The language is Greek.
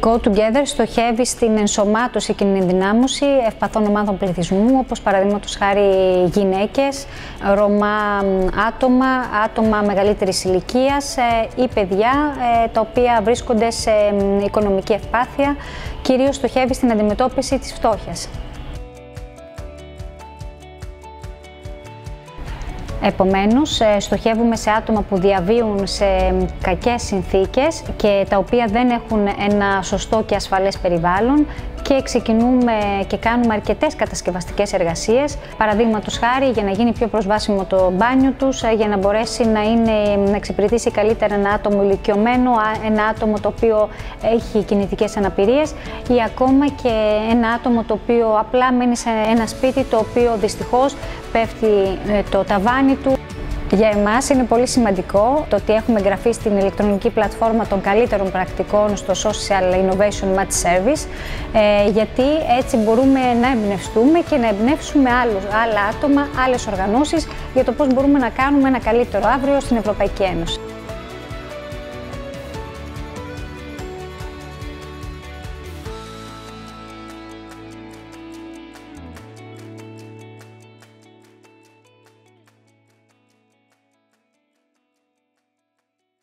Go Together στοχεύει στην ενσωμάτωση και την ενδυνάμωση ευπαθών ομάδων πληθυσμού, όπως παραδείγματος χάρη γυναίκες, Ρωμά άτομα μεγαλύτερης ηλικίας ή παιδιά τα οποία βρίσκονται σε οικονομική ευπάθεια. Κυρίως στοχεύει στην αντιμετώπιση της φτώχειας. Επομένως, στοχεύουμε σε άτομα που διαβίουν σε κακές συνθήκες και τα οποία δεν έχουν ένα σωστό και ασφαλές περιβάλλον και ξεκινούμε και κάνουμε αρκετές κατασκευαστικές εργασίες, παραδείγματος χάρη για να γίνει πιο προσβάσιμο το μπάνιο τους, για να μπορέσει να εξυπηρετήσει καλύτερα ένα άτομο ηλικιωμένο, ένα άτομο το οποίο έχει κινητικές αναπηρίες ή ακόμα και ένα άτομο το οποίο απλά μένει σε ένα σπίτι το οποίο δυστυχώς πέφτει το ταβάνι του. Για εμάς είναι πολύ σημαντικό το ότι έχουμε εγγραφεί στην ηλεκτρονική πλατφόρμα των καλύτερων πρακτικών στο Social Innovation Match Service, γιατί έτσι μπορούμε να εμπνευστούμε και να εμπνεύσουμε άλλα άτομα, άλλες οργανώσεις για το πώς μπορούμε να κάνουμε ένα καλύτερο αύριο στην Ευρωπαϊκή Ένωση.